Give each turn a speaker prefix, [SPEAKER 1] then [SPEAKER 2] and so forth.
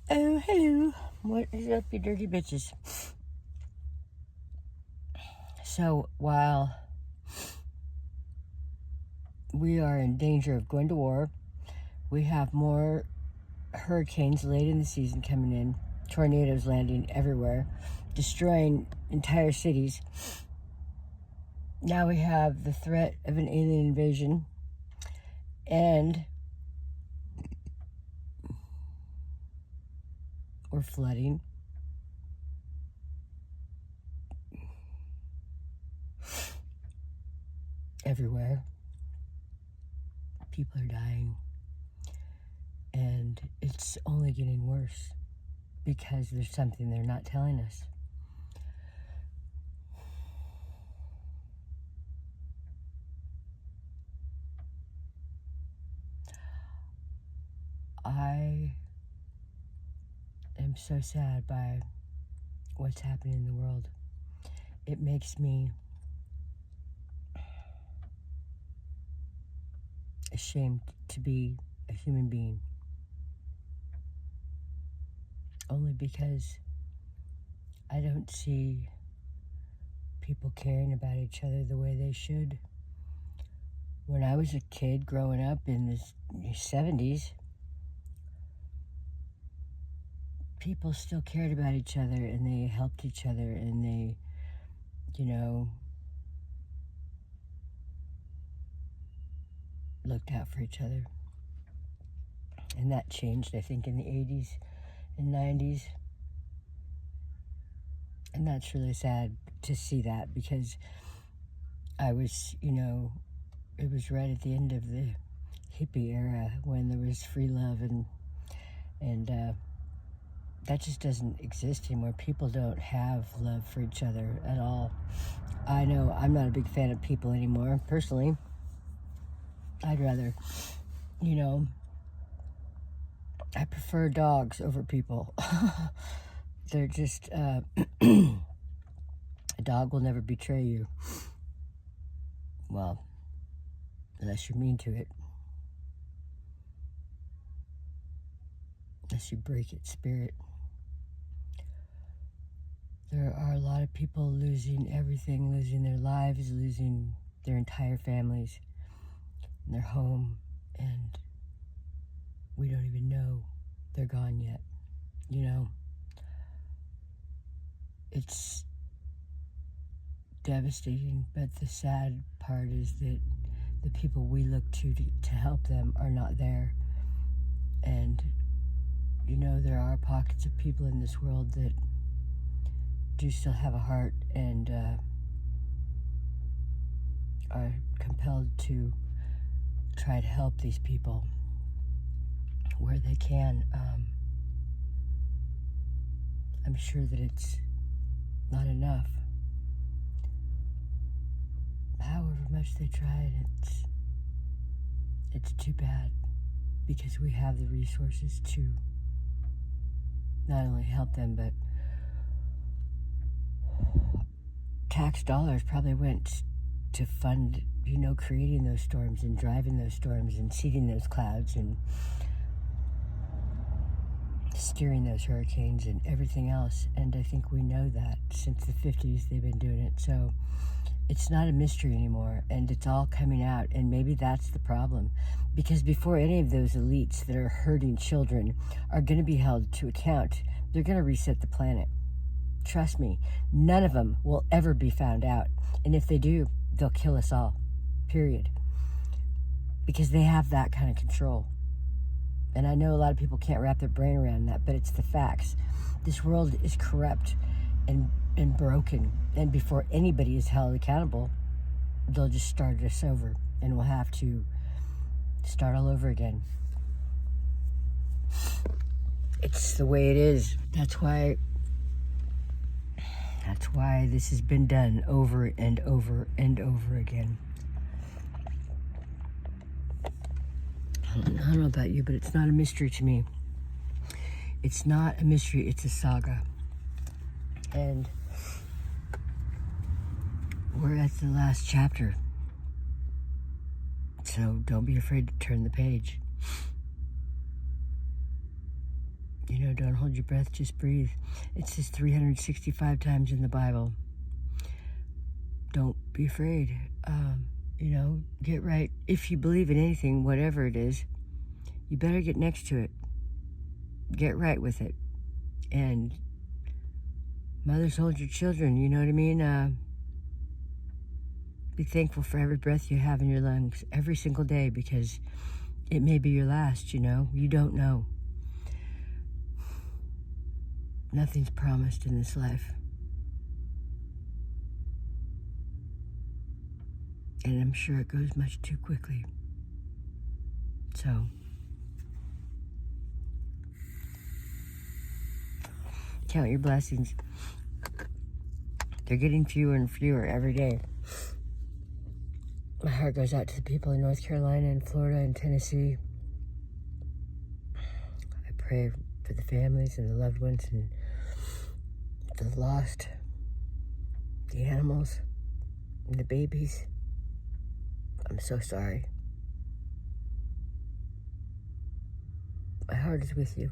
[SPEAKER 1] Oh, hello. What is up, you dirty bitches? So, while we are in danger of going to war, we have more hurricanes late in the season coming in, tornadoes landing everywhere, destroying entire cities. Now we have the threat of an alien invasion, and we're flooding. Everywhere. People are dying. And it's only getting worse because there's something they're not telling us. I am so sad by what's happening in the world. It makes me ashamed to be a human being. Only because I don't see people caring about each other the way they should. When I was a kid growing up in the 70s, people still cared about each other and they helped each other and they, looked out for each other. And that changed, I think, in the 80s and 90s. And that's really sad to see that because I was, it was right at the end of the hippie era when there was free love and that just doesn't exist anymore. People don't have love for each other at all. I know I'm not a big fan of people anymore, personally. I'd rather, I prefer dogs over people. They're just, a dog will never betray you. Well, unless you're mean to it. Unless you break its spirit. There are a lot of people losing everything, losing their lives, losing their entire families, their home, and we don't even know they're gone yet. It's devastating, but the sad part is that the people we look to help them are not there. And, there are pockets of people in this world that do still have a heart and are compelled to try to help these people where they can. I'm sure that it's not enough. However much they try, it's too bad because we have the resources to not only help them, but tax dollars probably went to fund, creating those storms and driving those storms and seeding those clouds and steering those hurricanes and everything else. And I think we know that since the 50s they've been doing it. So it's not a mystery anymore, and it's all coming out. And maybe that's the problem, because before any of those elites that are hurting children are going to be held to account, they're going to reset the planet. Trust me, none of them will ever be found out. And if they do, they'll kill us all, period. Because they have that kind of control. And I know a lot of people can't wrap their brain around that, but it's the facts. This world is corrupt and broken. And before anybody is held accountable, they'll just start us over. And we'll have to start all over again. It's the way it is. That's why this has been done over and over and over again. I don't know about you, but it's not a mystery to me. It's not a mystery, it's a saga. And we're at the last chapter. So don't be afraid to turn the page. don't hold your breath, just breathe. It says 365 times in the Bible. Don't be afraid. Get right. If you believe in anything, whatever it is, you better get next to it. Get right with it. And mothers, hold your children, you know what I mean? Be thankful for every breath you have in your lungs every single day, because it may be your last, you don't know. Nothing's promised in this life. And I'm sure it goes much too quickly. So, count your blessings. They're getting fewer and fewer every day. My heart goes out to the people in North Carolina and Florida and Tennessee. I pray for the families and the loved ones and the lost, the animals, and the babies. I'm so sorry. My heart is with you.